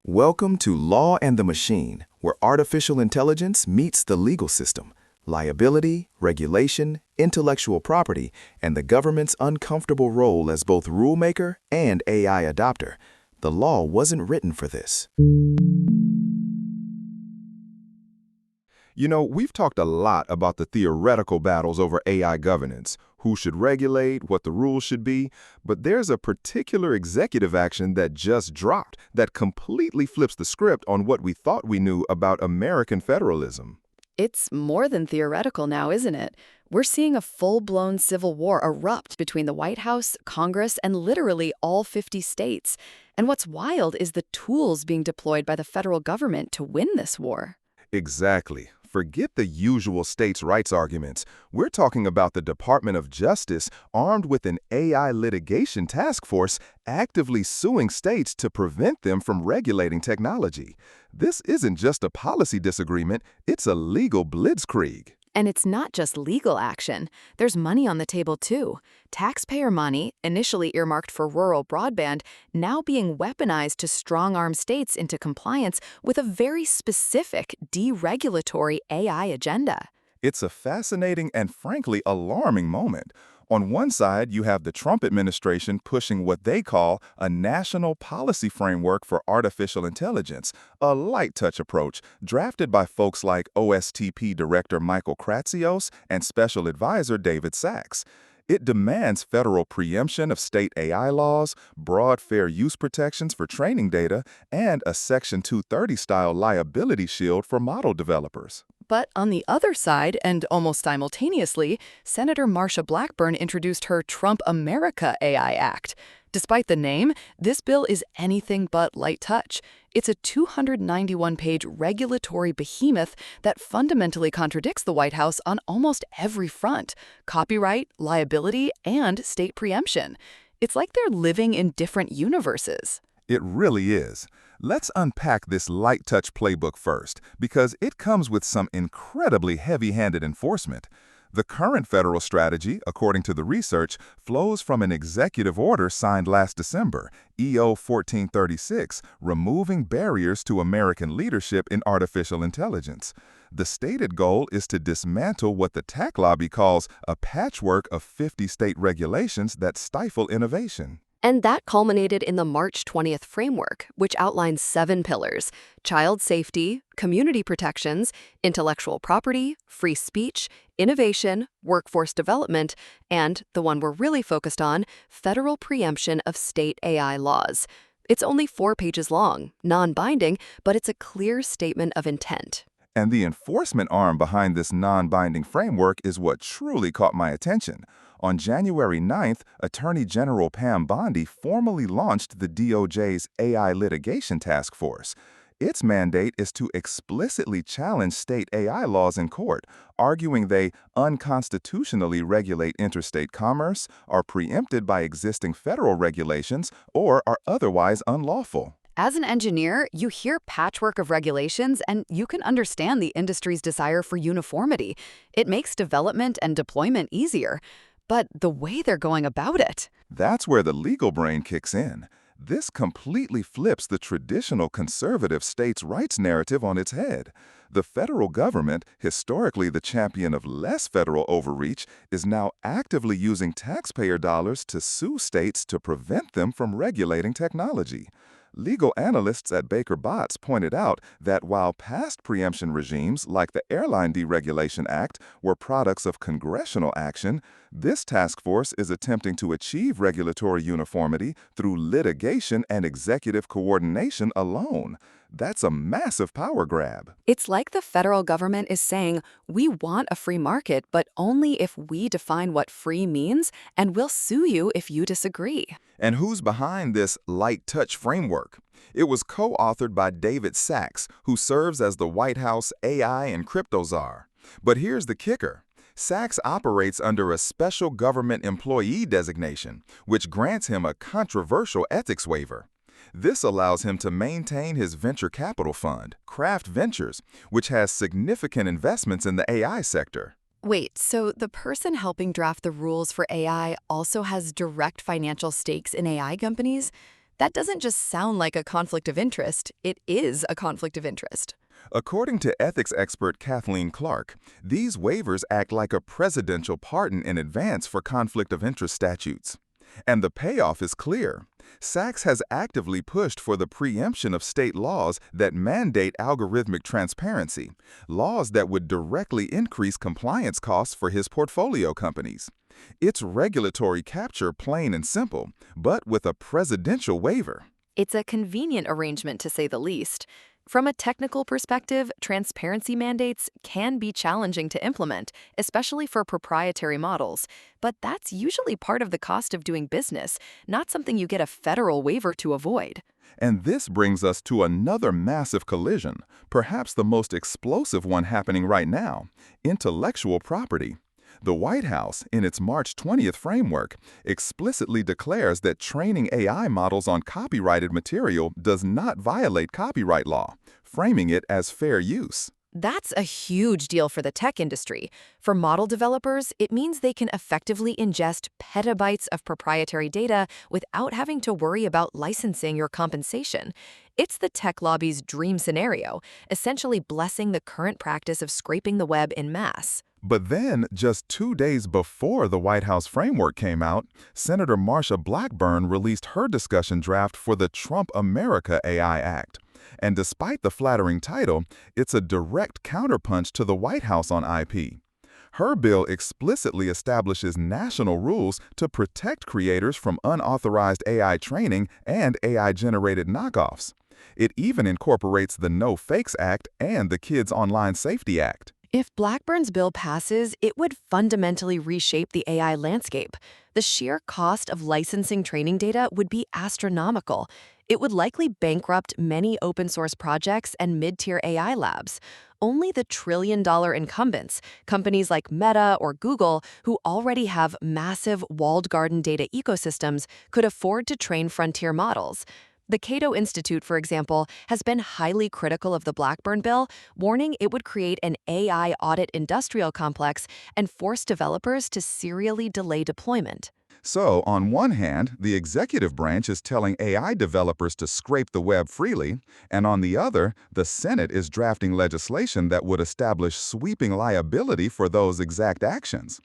Welcome to Law and the Machine, where artificial intelligence meets the legal system, liability, regulation, intellectual property, and the government's uncomfortable role as both rulemaker and AI adopter. The law wasn't written for this. We've talked a lot about the theoretical battles over AI governance, who should regulate, what the rules should be, but there's a particular executive action that just dropped that completely flips the script on what we thought we knew about American federalism. It's more than theoretical now, isn't it? We're seeing a full-blown civil war erupt between the White House, Congress, and literally all 50 states. And what's wild is the tools being deployed by the federal government to win this war. Exactly. Forget the usual states' rights arguments. We're talking about the Department of Justice armed with an AI litigation task force actively suing states to prevent them from regulating technology. This isn't just a policy disagreement, it's a legal blitzkrieg. And it's not just legal action. There's money on the table, too. Taxpayer money, initially earmarked for rural broadband, now being weaponized to strong-arm states into compliance with a very specific deregulatory AI agenda. It's a fascinating and frankly alarming moment. On one side, you have the Trump administration pushing what they call a national policy framework for artificial intelligence, a light-touch approach drafted by folks like OSTP Director Michael Kratsios and Special Advisor David Sachs. It demands federal preemption of state AI laws, broad fair use protections for training data, and a Section 230-style liability shield for model developers. But on the other side, and almost simultaneously, Senator Marsha Blackburn introduced her Trump America AI Act. Despite the name, this bill is anything but light touch. It's a 291-page regulatory behemoth that fundamentally contradicts the White House on almost every front: copyright, liability, and state preemption. It's like they're living in different universes. It really is. Let's unpack this light touch playbook first, because it comes with some incredibly heavy-handed enforcement. The current federal strategy, according to the research, flows from an executive order signed last December, EO 1436, removing barriers to American leadership in artificial intelligence. The stated goal is to dismantle what the tech lobby calls a patchwork of 50 state regulations that stifle innovation. And that culminated in the March 20th framework, which outlines 7 pillars: child safety, community protections, intellectual property, free speech, innovation, workforce development, and, the one we're really focused on, federal preemption of state AI laws. It's only 4 pages long, non-binding, but it's a clear statement of intent. And the enforcement arm behind this non-binding framework is what truly caught my attention. On January 9th, Attorney General Pam Bondi formally launched the DOJ's AI Litigation Task Force. Its mandate is to explicitly challenge state AI laws in court, arguing they unconstitutionally regulate interstate commerce, are preempted by existing federal regulations, or are otherwise unlawful. As an engineer, you hear patchwork of regulations and you can understand the industry's desire for uniformity. It makes development and deployment easier. But the way they're going about it— That's where the legal brain kicks in. This completely flips the traditional conservative states' rights narrative on its head. The federal government, historically the champion of less federal overreach, is now actively using taxpayer dollars to sue states to prevent them from regulating technology. Legal analysts at Baker Botts pointed out that while past preemption regimes, like the Airline Deregulation Act, were products of congressional action, this task force is attempting to achieve regulatory uniformity through litigation and executive coordination alone. That's a massive power grab. It's like the federal government is saying, we want a free market, but only if we define what free means, and we'll sue you if you disagree. And who's behind this light touch framework? It was co-authored by David Sachs, who serves as the White House AI and crypto czar. But here's the kicker. Sachs operates under a special government employee designation, which grants him a controversial ethics waiver. This allows him to maintain his venture capital fund, Craft Ventures, which has significant investments in the AI sector. Wait, so the person helping draft the rules for AI also has direct financial stakes in AI companies? That doesn't just sound like a conflict of interest, it is a conflict of interest. According to ethics expert Kathleen Clark, these waivers act like a presidential pardon in advance for conflict of interest statutes. And the payoff is clear. Sachs has actively pushed for the preemption of state laws that mandate algorithmic transparency, laws that would directly increase compliance costs for his portfolio companies. It's regulatory capture, plain and simple, but with a presidential waiver. It's a convenient arrangement, to say the least. From a technical perspective, transparency mandates can be challenging to implement, especially for proprietary models. But that's usually part of the cost of doing business, not something you get a federal waiver to avoid. And this brings us to another massive collision, perhaps the most explosive one happening right now: intellectual property. The White House, in its March 20th framework, explicitly declares that training AI models on copyrighted material does not violate copyright law, framing it as fair use. That's a huge deal for the tech industry. For model developers, it means they can effectively ingest petabytes of proprietary data without having to worry about licensing or compensation. It's the tech lobby's dream scenario, essentially blessing the current practice of scraping the web en masse. But then, just 2 days before the White House framework came out, Senator Marsha Blackburn released her discussion draft for the Trump America AI Act. And despite the flattering title, it's a direct counterpunch to the White House on IP. Her bill explicitly establishes national rules to protect creators from unauthorized AI training and AI-generated knockoffs. It even incorporates the No Fakes Act and the Kids Online Safety Act. If Blackburn's bill passes, it would fundamentally reshape the AI landscape. The sheer cost of licensing training data would be astronomical. It would likely bankrupt many open-source projects and mid-tier AI labs. Only the trillion-dollar incumbents, companies like Meta or Google, who already have massive walled garden data ecosystems, could afford to train frontier models. The Cato Institute, for example, has been highly critical of the Blackburn bill, warning it would create an AI audit industrial complex and force developers to serially delay deployment. So, on one hand, the executive branch is telling AI developers to scrape the web freely, and on the other, the Senate is drafting legislation that would establish sweeping liability for those exact actions.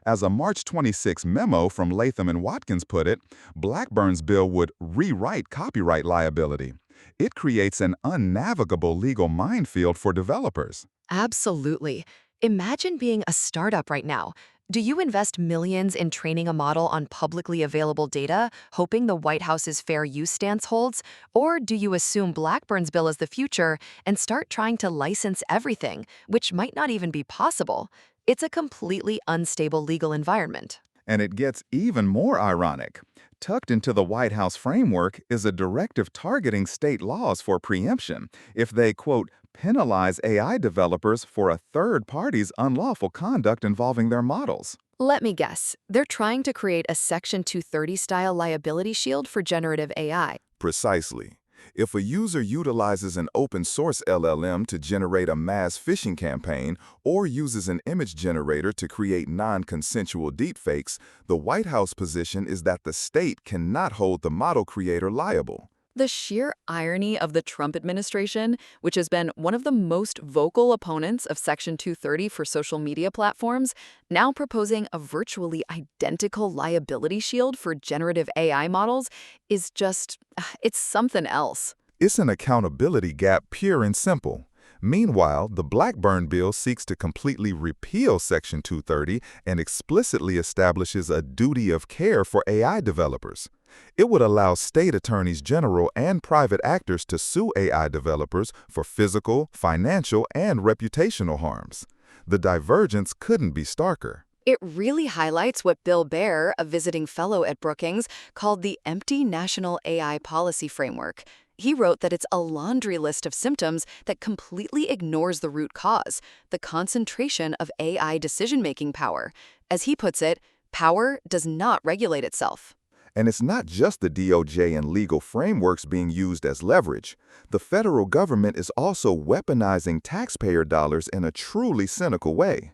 As a March 26 memo from Latham and Watkins put it, Blackburn's bill would rewrite copyright liability. It creates an unnavigable legal minefield for developers. Absolutely. Imagine being a startup right now. Do you invest millions in training a model on publicly available data, hoping the White House's fair use stance holds? Or do you assume Blackburn's bill is the future and start trying to license everything, which might not even be possible? It's a completely unstable legal environment. And it gets even more ironic. Tucked into the White House framework is a directive targeting state laws for preemption if they, quote, penalize AI developers for a third party's unlawful conduct involving their models. Let me guess. They're trying to create a Section 230-style liability shield for generative AI. Precisely. If a user utilizes an open-source LLM to generate a mass phishing campaign or uses an image generator to create non-consensual deepfakes, the White House position is that the state cannot hold the model creator liable. The sheer irony of the Trump administration, which has been one of the most vocal opponents of Section 230 for social media platforms, now proposing a virtually identical liability shield for generative AI models, is just, it's something else. It's an accountability gap, pure and simple. Meanwhile, the Blackburn bill seeks to completely repeal Section 230 and explicitly establishes a duty of care for AI developers. It would allow state attorneys general and private actors to sue AI developers for physical, financial, and reputational harms. The divergence couldn't be starker. It really highlights what Bill Baer, a visiting fellow at Brookings, called the empty national AI policy framework. He wrote that it's a laundry list of symptoms that completely ignores the root cause, the concentration of AI decision-making power. As he puts it, power does not regulate itself. And it's not just the DOJ and legal frameworks being used as leverage. The federal government is also weaponizing taxpayer dollars in a truly cynical way.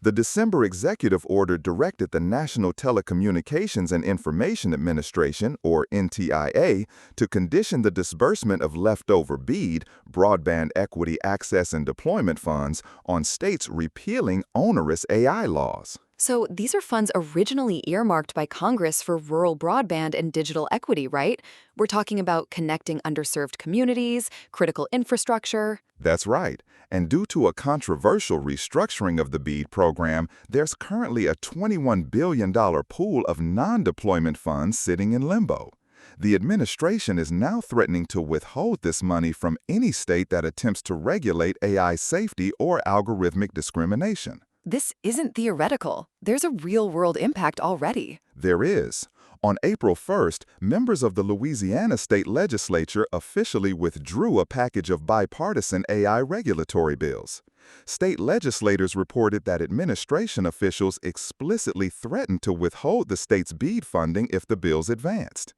The December executive order directed the National Telecommunications and Information Administration, or NTIA, to condition the disbursement of leftover BEAD, Broadband Equity Access and Deployment Funds, on states repealing onerous AI laws. So these are funds originally earmarked by Congress for rural broadband and digital equity, right? We're talking about connecting underserved communities, critical infrastructure. That's right. And due to a controversial restructuring of the BEAD program, there's currently a $21 billion pool of non-deployment funds sitting in limbo. The administration is now threatening to withhold this money from any state that attempts to regulate AI safety or algorithmic discrimination. This isn't theoretical. There's a real-world impact already. There is. On April 1st, members of the Louisiana state legislature officially withdrew a package of bipartisan AI regulatory bills. State legislators reported that administration officials explicitly threatened to withhold the state's BEAD funding if the bills advanced.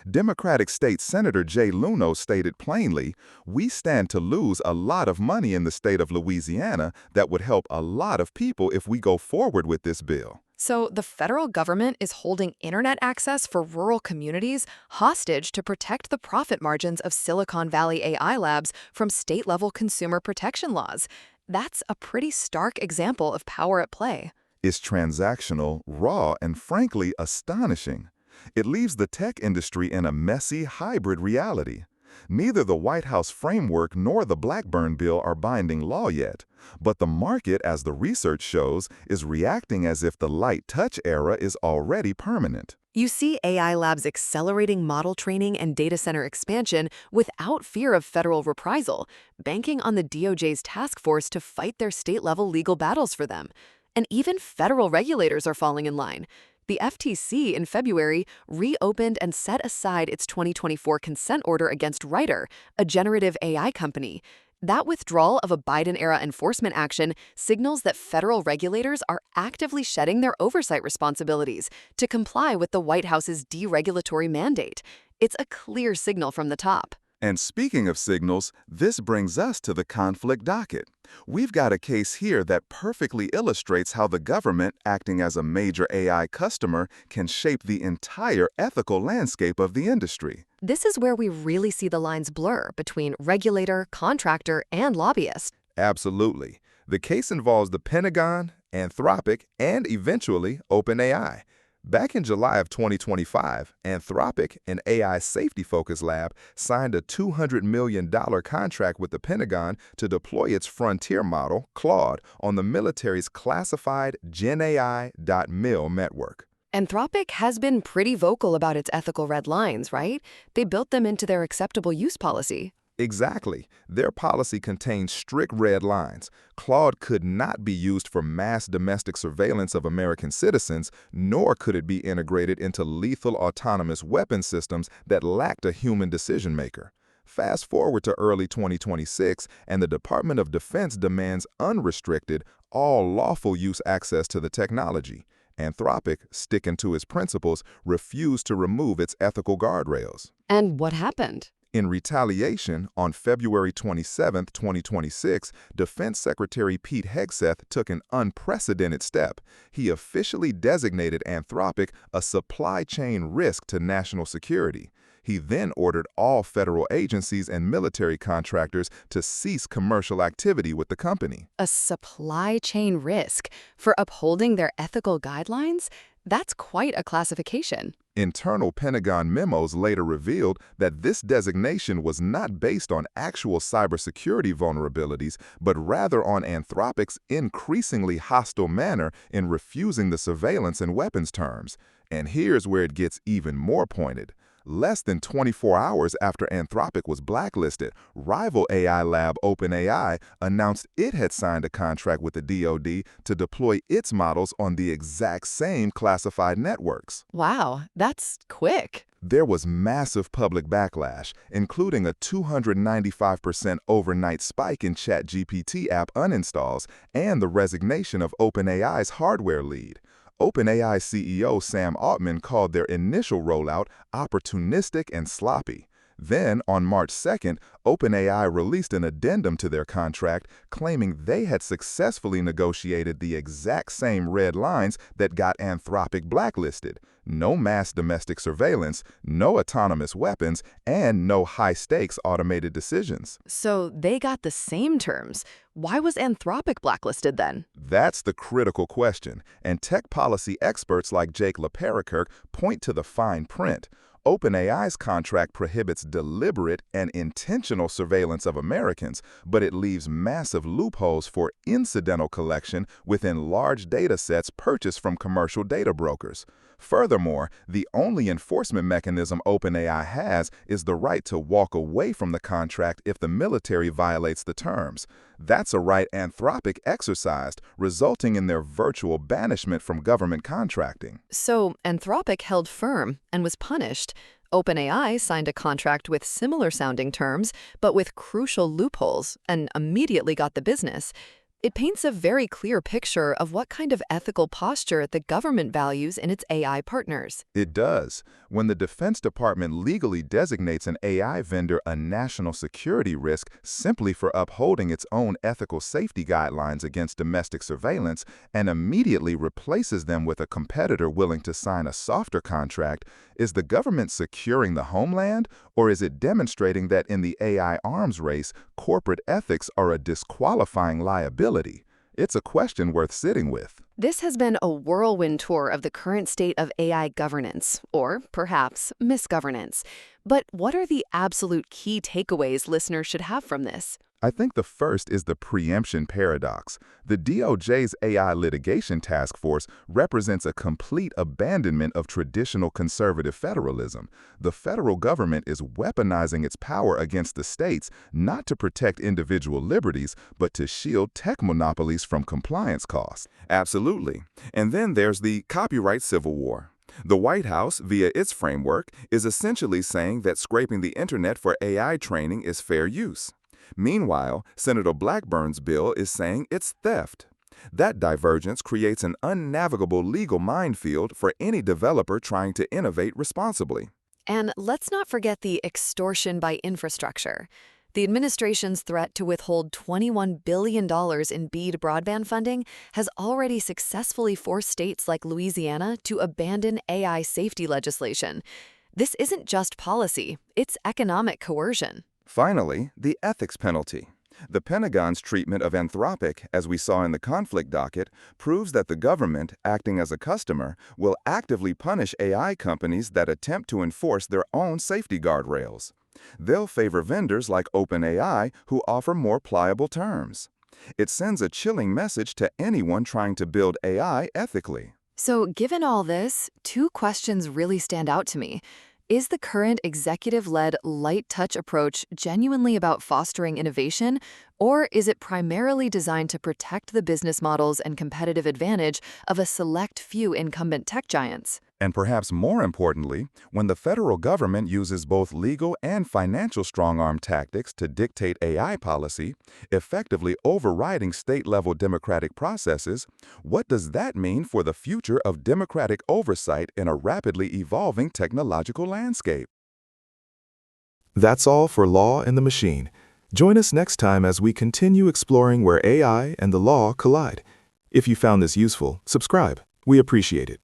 Democratic State Senator Jay Luno stated plainly, "We stand to lose a lot of money in the state of Louisiana that would help a lot of people if we go forward with this bill." So the federal government is holding internet access for rural communities hostage to protect the profit margins of Silicon Valley AI labs from state-level consumer protection laws. That's a pretty stark example of power at play. It's transactional, raw, and frankly astonishing. It leaves the tech industry in a messy, hybrid reality. Neither the White House framework nor the Blackburn bill are binding law yet, but the market, as the research shows, is reacting as if the light touch era is already permanent. You see AI labs accelerating model training and data center expansion without fear of federal reprisal, banking on the DOJ's task force to fight their state-level legal battles for them. And even federal regulators are falling in line. The FTC in February reopened and set aside its 2024 consent order against Writer, a generative AI company. That withdrawal of a Biden-era enforcement action signals that federal regulators are actively shedding their oversight responsibilities to comply with the White House's deregulatory mandate. It's a clear signal from the top. And speaking of signals, this brings us to the conflict docket. We've got a case here that perfectly illustrates how the government, acting as a major AI customer, can shape the entire ethical landscape of the industry. This is where we really see the lines blur between regulator, contractor, and lobbyist. Absolutely. The case involves the Pentagon, Anthropic, and eventually OpenAI. Back in July of 2025, Anthropic, an AI safety-focused lab, signed a $200 million contract with the Pentagon to deploy its frontier model, Claude, on the military's classified GenAI.mil network. Anthropic has been pretty vocal about its ethical red lines, right? They built them into their acceptable use policy. Exactly. Their policy contains strict red lines. Claude could not be used for mass domestic surveillance of American citizens, nor could it be integrated into lethal autonomous weapon systems that lacked a human decision-maker. Fast forward to early 2026, and the Department of Defense demands unrestricted, all lawful use access to the technology. Anthropic, sticking to its principles, refused to remove its ethical guardrails. And what happened? In retaliation, on February 27, 2026, Defense Secretary Pete Hegseth took an unprecedented step. He officially designated Anthropic a supply chain risk to national security. He then ordered all federal agencies and military contractors to cease commercial activity with the company. A supply chain risk for upholding their ethical guidelines? That's quite a classification. Internal Pentagon memos later revealed that this designation was not based on actual cybersecurity vulnerabilities, but rather on Anthropic's increasingly hostile manner in refusing the surveillance and weapons terms. And here's where it gets even more pointed. Less than 24 hours after Anthropic was blacklisted, rival AI lab OpenAI announced it had signed a contract with the DoD to deploy its models on the exact same classified networks. Wow, that's quick. There was massive public backlash, including a 295% overnight spike in ChatGPT app uninstalls and the resignation of OpenAI's hardware lead. OpenAI CEO Sam Altman called their initial rollout opportunistic and sloppy. Then, on March 2nd, OpenAI released an addendum to their contract claiming they had successfully negotiated the exact same red lines that got Anthropic blacklisted. No mass domestic surveillance, no autonomous weapons, and no high-stakes automated decisions. So they got the same terms. Why was Anthropic blacklisted then? That's the critical question, and tech policy experts like Jake LaPerakirk point to the fine print. OpenAI's contract prohibits deliberate and intentional surveillance of Americans, but it leaves massive loopholes for incidental collection within large data sets purchased from commercial data brokers. Furthermore, the only enforcement mechanism OpenAI has is the right to walk away from the contract if the military violates the terms. That's a right Anthropic exercised, resulting in their virtual banishment from government contracting. So Anthropic held firm and was punished. OpenAI signed a contract with similar-sounding terms, but with crucial loopholes, and immediately got the business. It paints a very clear picture of what kind of ethical posture the government values in its AI partners. It does. When the Defense Department legally designates an AI vendor a national security risk simply for upholding its own ethical safety guidelines against domestic surveillance and immediately replaces them with a competitor willing to sign a softer contract, is the government securing the homeland, or is it demonstrating that in the AI arms race, corporate ethics are a disqualifying liability? It's a question worth sitting with. This has been a whirlwind tour of the current state of AI governance, or perhaps misgovernance. But what are the absolute key takeaways listeners should have from this? I think the first is the preemption paradox. The DOJ's AI Litigation Task Force represents a complete abandonment of traditional conservative federalism. The federal government is weaponizing its power against the states not to protect individual liberties, but to shield tech monopolies from compliance costs. Absolutely. And then there's the copyright civil war. The White House, via its framework, is essentially saying that scraping the internet for AI training is fair use. Meanwhile, Senator Blackburn's bill is saying it's theft. That divergence creates an unnavigable legal minefield for any developer trying to innovate responsibly. And let's not forget the extortion by infrastructure. The administration's threat to withhold $21 billion in BEAD broadband funding has already successfully forced states like Louisiana to abandon AI safety legislation. This isn't just policy, it's economic coercion. Finally, the ethics penalty. The Pentagon's treatment of Anthropic, as we saw in the conflict docket, proves that the government, acting as a customer, will actively punish AI companies that attempt to enforce their own safety guardrails. They'll favor vendors like OpenAI who offer more pliable terms. It sends a chilling message to anyone trying to build AI ethically. So, given all this, two questions really stand out to me. Is the current executive-led light-touch approach genuinely about fostering innovation, or is it primarily designed to protect the business models and competitive advantage of a select few incumbent tech giants? And perhaps more importantly, when the federal government uses both legal and financial strong-arm tactics to dictate AI policy, effectively overriding state-level democratic processes, what does that mean for the future of democratic oversight in a rapidly evolving technological landscape? That's all for Law and the Machine. Join us next time as we continue exploring where AI and the law collide. If you found this useful, subscribe. We appreciate it.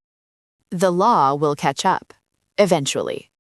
The law will catch up, eventually.